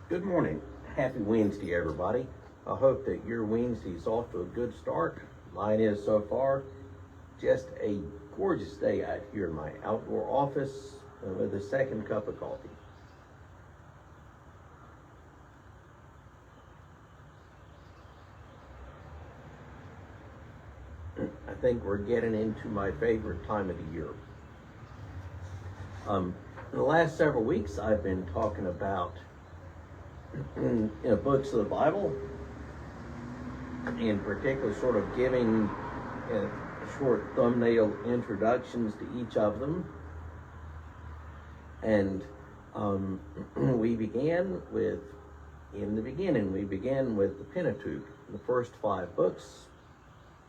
Good morning. Happy Wednesday, everybody. I hope that your Wednesday's off to a good start. Mine is so far. Just a gorgeous day out here in my outdoor office with a second cup of coffee. I think we're getting into my favorite time of the year. In the last several weeks, I've been talking about books of the Bible, in particular sort of giving short thumbnail introductions to each of them. And we began with the Pentateuch, the first 5 books,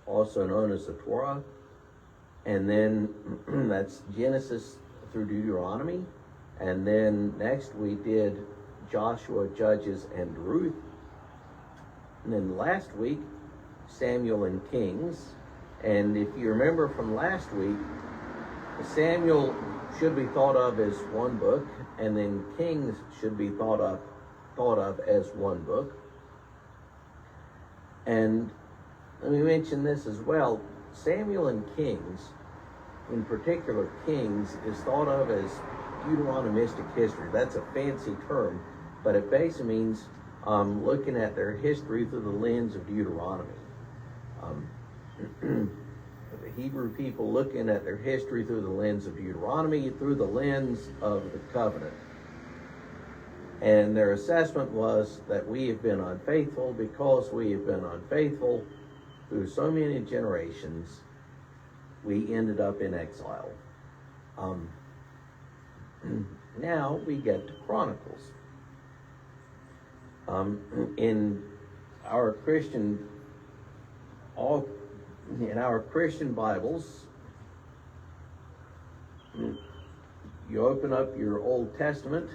also known as the Torah, and then that's Genesis through Deuteronomy, and then next we did Joshua, Judges, and Ruth. And then last week, Samuel and Kings. And if you remember from last week, Samuel should be thought of as one book, and then Kings should be thought of as one book. And let me mention this as well. Samuel and Kings, in particular Kings, is thought of as Deuteronomistic history. That's a fancy term, but it basically means looking at their history through the lens of Deuteronomy. The Hebrew people looking at their history through the lens of Deuteronomy, through the lens of the covenant. And their assessment was that we have been unfaithful. Because we have been unfaithful through so many generations, we ended up in exile. Now we get to Chronicles. In our Christian Bibles, you open up your Old Testament,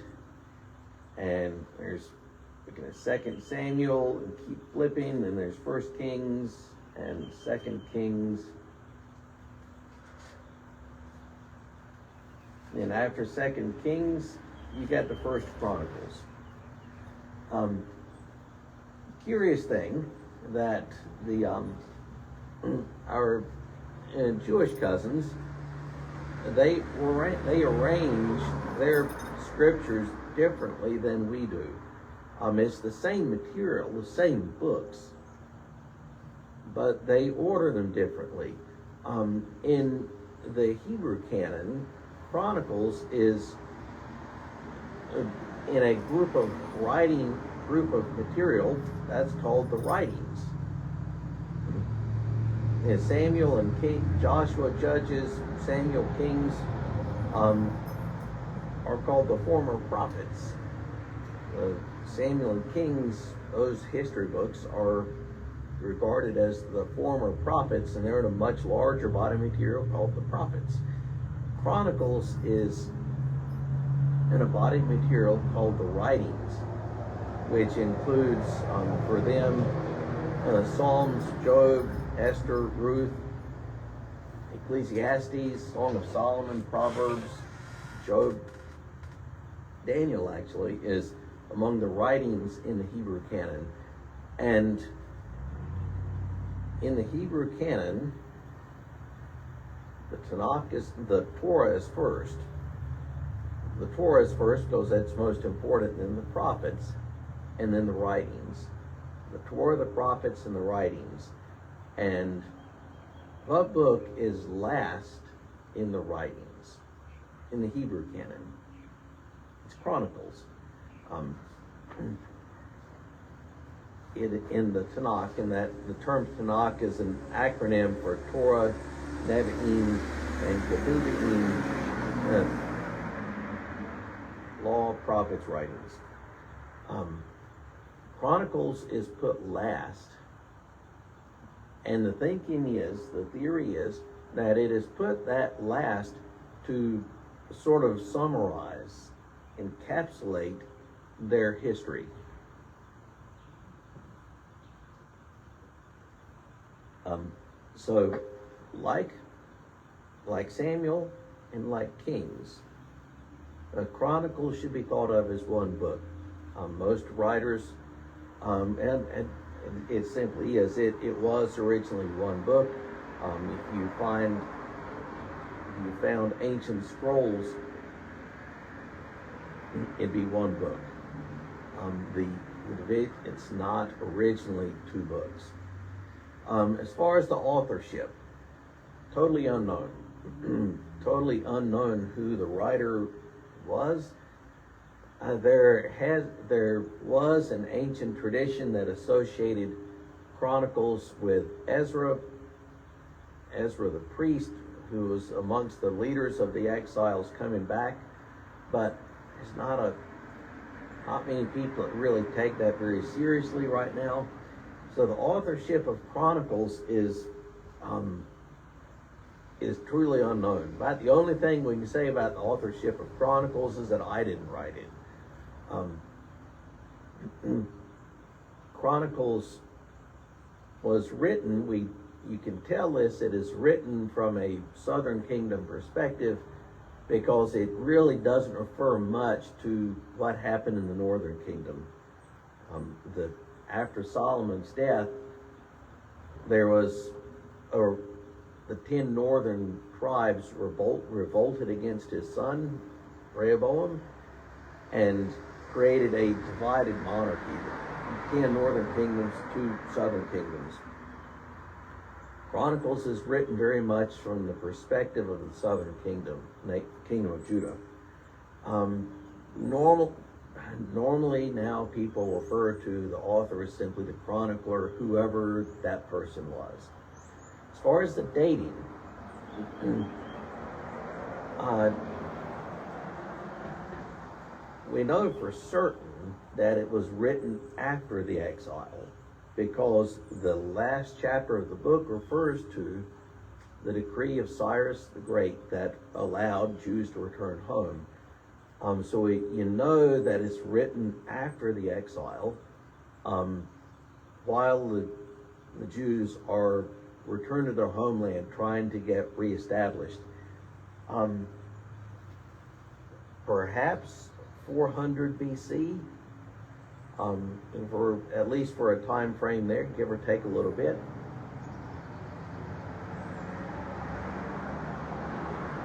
and there's 2 Samuel, and keep flipping, and there's 1 Kings and 2 Kings. And after 2 Kings, you got the 1 Chronicles. Curious thing that our Jewish cousins, they arrange their scriptures differently than we do. It's the same material, the same books, but they order them differently. In the Hebrew canon, Chronicles is in a group of material that's called the writings. Samuel and Joshua, Judges, Samuel, Kings are called the former prophets. Samuel and Kings, those history books, are regarded as the former prophets, and they're in a much larger body of material called the prophets. Chronicles is in a body of material called the writings, which includes, for them, Psalms, Job, Esther, Ruth, Ecclesiastes, Song of Solomon, Proverbs, Job. Daniel actually is among the writings in the Hebrew canon. And in the Hebrew canon, the Torah is first. The Torah is first because that's most important, then the prophets, and then the writings. The Torah, the prophets, and the writings. And what book is last in the writings, in the Hebrew canon? It's Chronicles. In the Tanakh, and that the term Tanakh is an acronym for Torah, Nevi'im, and Ketuvim, law, prophets, writings. Chronicles is put last, and the theory is that it is put that last to sort of summarize, encapsulate their history. So, like Samuel and like Kings, Chronicles should be thought of as one book. Most writers, and it simply is. It was originally one book. If you found ancient scrolls, it'd be one book. It's not originally two books. As far as the authorship, totally unknown. Totally unknown who the writer was. There was an ancient tradition that associated Chronicles with Ezra the priest, who was amongst the leaders of the exiles coming back, but there's not many people that really take that very seriously right now. So the authorship of Chronicles is truly unknown. But the only thing we can say about the authorship of Chronicles is that I didn't write it. Chronicles was written, you can tell this, it is written from a Southern Kingdom perspective, because it really doesn't refer much to what happened in the Northern Kingdom. After Solomon's death, there was the 10 northern tribes revolted against his son, Rehoboam, and created a divided monarchy. 10 northern kingdoms, 2 southern kingdoms. Chronicles is written very much from the perspective of the southern kingdom, kingdom of Judah. Normally now people refer to the author as simply the chronicler, whoever that person was. As far as the dating, we know for certain that it was written after the exile, because the last chapter of the book refers to the decree of Cyrus the Great that allowed Jews to return home. So you know that it's written after the exile, while the Jews are returned to their homeland trying to get reestablished. Perhaps 400 BC, at least for a time frame there, give or take a little bit.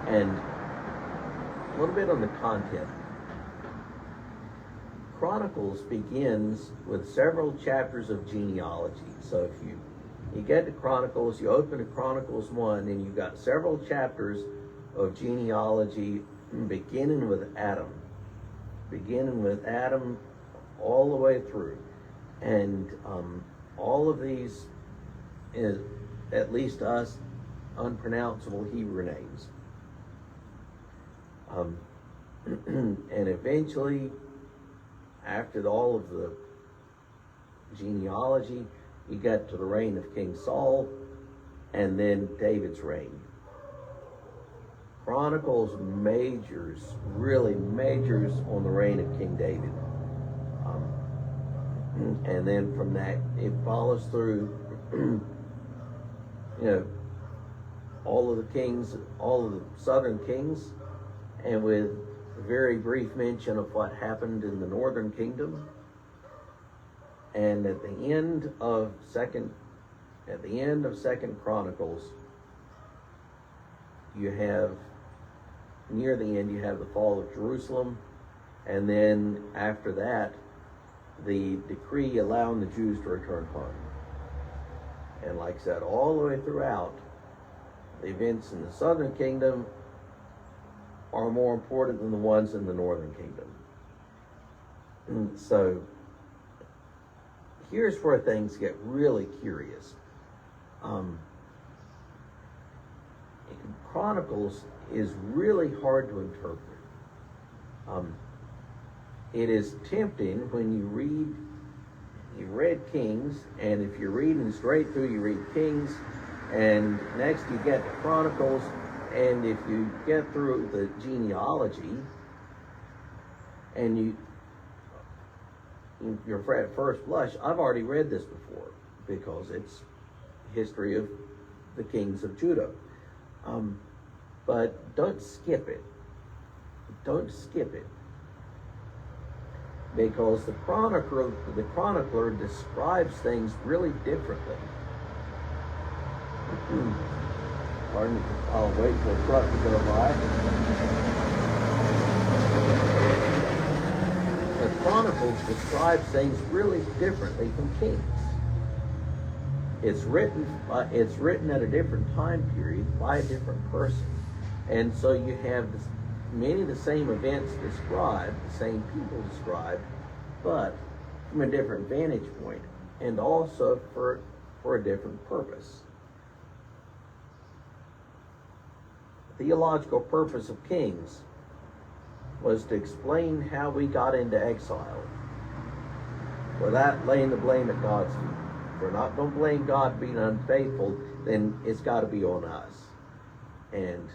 And a little bit on the content. Chronicles begins with several chapters of genealogy. So if you get to Chronicles, you open to Chronicles 1, and you've got several chapters of genealogy beginning with Adam. All the way through. And all of these, is, at least to us, unpronounceable Hebrew names. And eventually, after all of the genealogy, you get to the reign of King Saul, and then David's reign. Chronicles really majors on the reign of King David. And then from that, it follows through, all of the kings, all of the southern kings, and with a very brief mention of what happened in the northern kingdom. And at the end of Second Chronicles, you have, near the end, you have the fall of Jerusalem, and then after that, the decree allowing the Jews to return home. And like I said, all the way throughout, the events in the southern kingdom are more important than the ones in the northern kingdom. And so here's where things get really curious. Chronicles is really hard to interpret. It is tempting when you read Kings, and if you're reading straight through, you read Kings, and next you get to Chronicles, and if you get through the genealogy, and you're at first blush, I've already read this before, because it's history of the kings of Judah. But don't skip it. Don't skip it. because the chronicler describes things really differently. Pardon me, I'll wait for a truck to go by. The Chronicles describes things really differently from Kings. It's written at a different time period by a different person, and so you have many of the same events described, the same people described, but from a different vantage point, and also for a different purpose. The theological purpose of Kings was to explain how we got into exile without laying the blame at God's feet. If we're not going to blame God being unfaithful, then it's got to be on us. And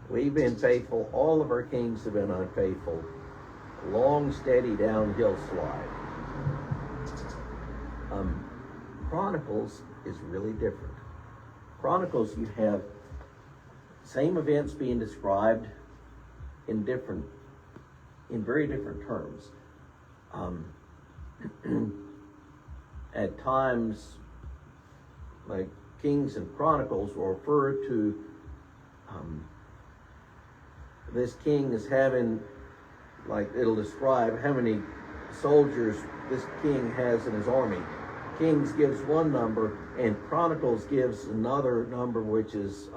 we've been faithful. All of our kings have been unfaithful. Long, steady downhill slide. Chronicles is really different. Chronicles, you have same events being described in very different terms. At times, like Kings and Chronicles will refer to this king as having, like it'll describe how many soldiers this king has in his army. Kings gives one number, and Chronicles gives another number, which is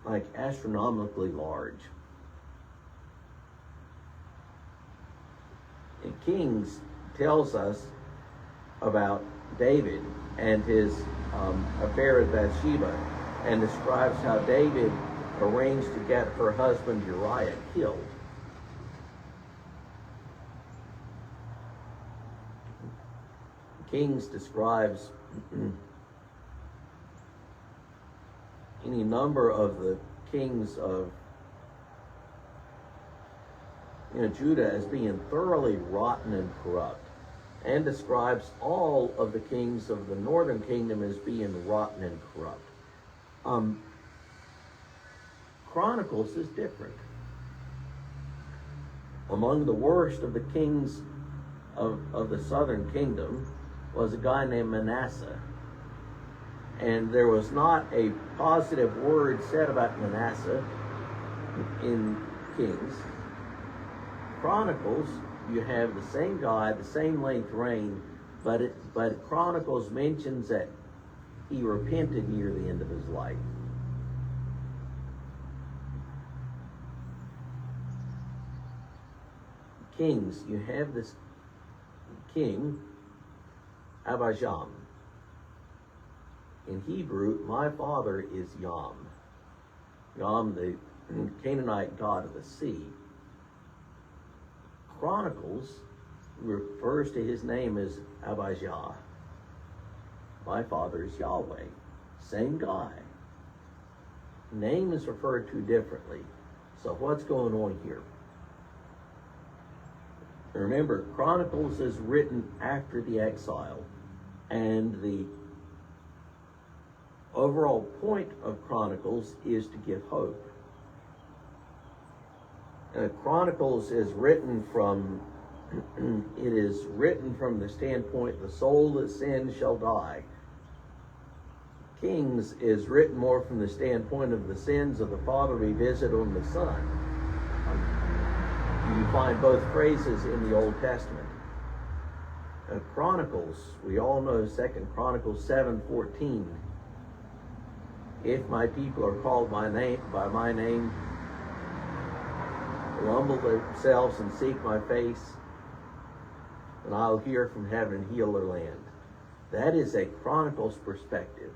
like astronomically large. And Kings tells us about David and his affair with Bathsheba, and describes how David arranged to get her husband Uriah killed. Kings describes any number of the kings of Judah as being thoroughly rotten and corrupt, and describes all of the kings of the northern kingdom as being rotten and corrupt. Chronicles is different. Among the worst of the kings of the southern kingdom was a guy named Manasseh. And there was not a positive word said about Manasseh in Kings. Chronicles, you have the same guy, the same length reign, but Chronicles mentions that he repented near the end of his life. Kings, you have this king, Abijam. In Hebrew, my father is Yam. Yam, the Canaanite god of the sea. Chronicles refers to his name as Abijah. My father is Yahweh. Same guy. Name is referred to differently. So what's going on here? Remember, Chronicles is written after the exile, and the overall point of Chronicles is to give hope. Chronicles is written from the standpoint, the soul that sins shall die. Kings is written more from the standpoint of the sins of the father revisit on the son. You find both phrases in the Old Testament. Chronicles, we all know 2 Chronicles 7:14. If my people are called by my name, will humble themselves and seek my face, and I'll hear from heaven and heal their land. That is a Chronicles perspective.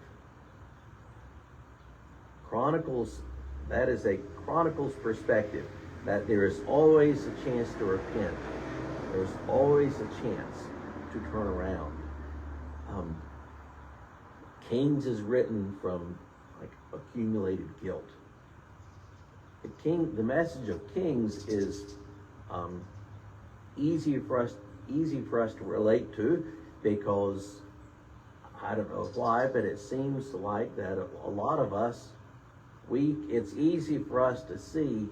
That is a Chronicles perspective, that there is always a chance to repent. There's always a chance to turn around. Kings is written from like accumulated guilt. The message of Kings is easy for us to relate to, because I don't know why, but it seems like that a lot of us, it's easy for us to see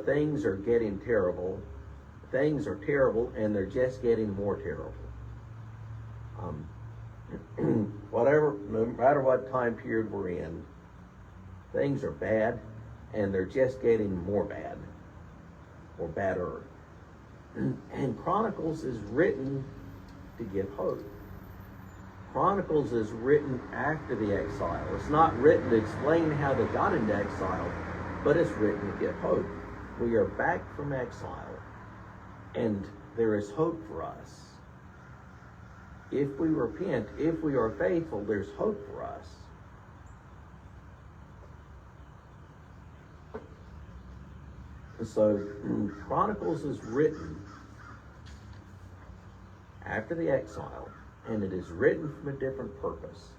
things are getting terrible. things are terrible and they're just getting more terrible. Whatever, no matter what time period we're in, things are bad and they're just getting more bad or badder. And Chronicles is written to give hope. Chronicles is written after the exile. It's not written to explain how they got into exile, but it's written to give hope. We are back from exile, and there is hope for us. If we repent, if we are faithful, there's hope for us. So Chronicles is written after the exile, and it is written from a different purpose.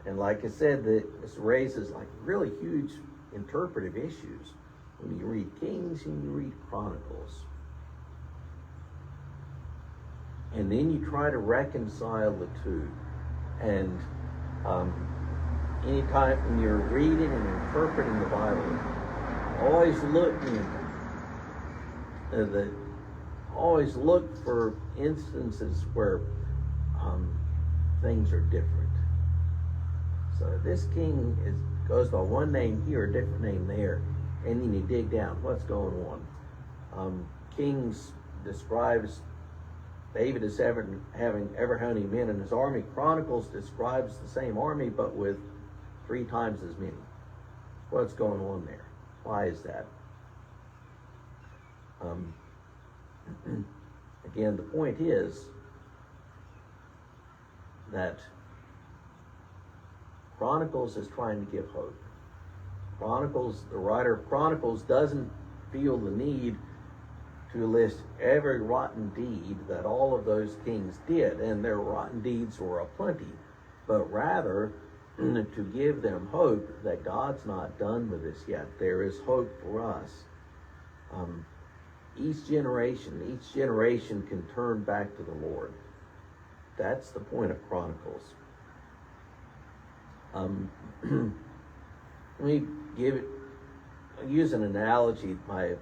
And like I said, this raises like really huge interpretive issues when you read Kings and you read Chronicles. And then you try to reconcile the two. And anytime when you're reading and interpreting the Bible, always look for instances where things are different. So this king goes by one name here, a different name there, and then you dig down what's going on. Kings describes David as having ever how many men in his army. Chronicles describes the same army but with 3 times as many. What's going on there? Why is that? Again, the point is that Chronicles is trying to give hope. The writer of Chronicles doesn't feel the need to list every rotten deed that all of those kings did, and their rotten deeds were aplenty, but rather to give them hope that God's not done with this yet. There is hope for us. Each generation can turn back to the Lord. That's the point of Chronicles. Let me use an analogy. My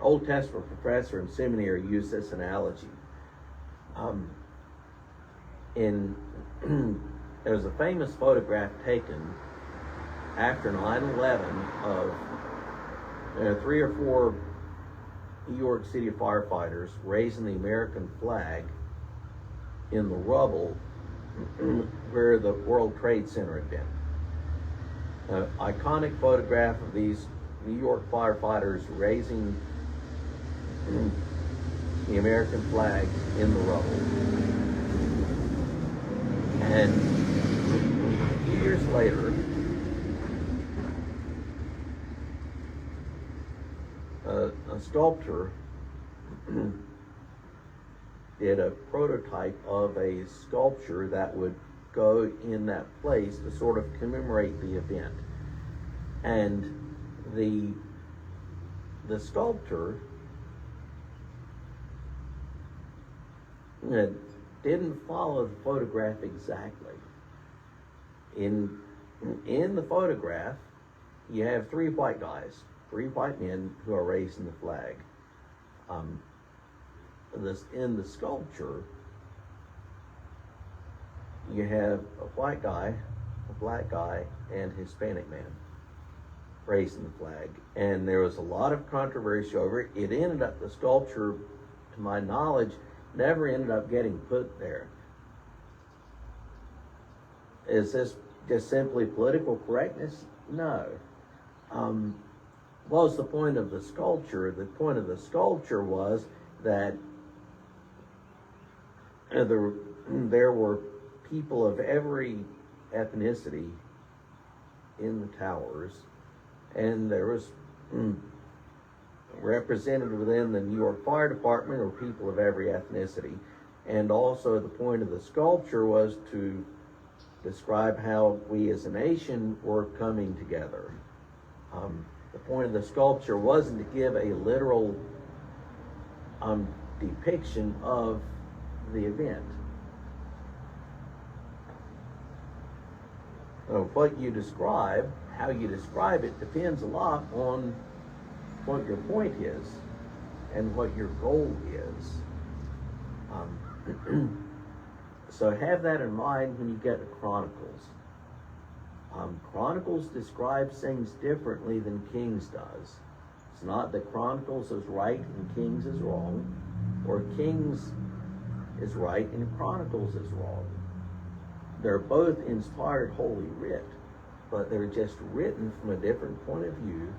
Old Testament professor in seminary used this analogy. There was a famous photograph taken after 9/11 of 3 or 4 New York City firefighters raising the American flag in the rubble where the World Trade Center had been. An iconic photograph of these New York firefighters raising the American flag in the rubble. And a few years later, a sculptor did a prototype of a sculpture that would go in that place to sort of commemorate the event. And the sculptor didn't follow the photograph exactly. In the photograph, you have 3 white guys, 3 white men who are raising the flag. In the sculpture, you have a white guy, a black guy, and a Hispanic man raising the flag. And there was a lot of controversy over it. It ended up, the sculpture, to my knowledge, never ended up getting put there. Is this just simply political correctness? No. What was the point of the sculpture? The point of the sculpture was that there were people of every ethnicity in the towers, and there was represented within the New York Fire Department or people of every ethnicity. And also the point of the sculpture was to describe how we as a nation were coming together. The point of the sculpture wasn't to give a literal depiction of the event. What you describe, how you describe it, depends a lot on what your point is and what your goal is. So have that in mind when you get to Chronicles. Chronicles describes things differently than Kings does. It's not that Chronicles is right and Kings is wrong, or Kings is right and Chronicles is wrong. They're both inspired Holy Writ, but they're just written from a different point of view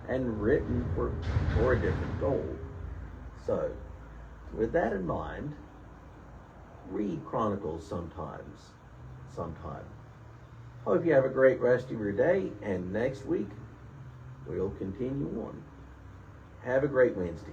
and written for a different goal. So, with that in mind, read Chronicles sometime. Hope you have a great rest of your day, and next week we'll continue on. Have a great Wednesday.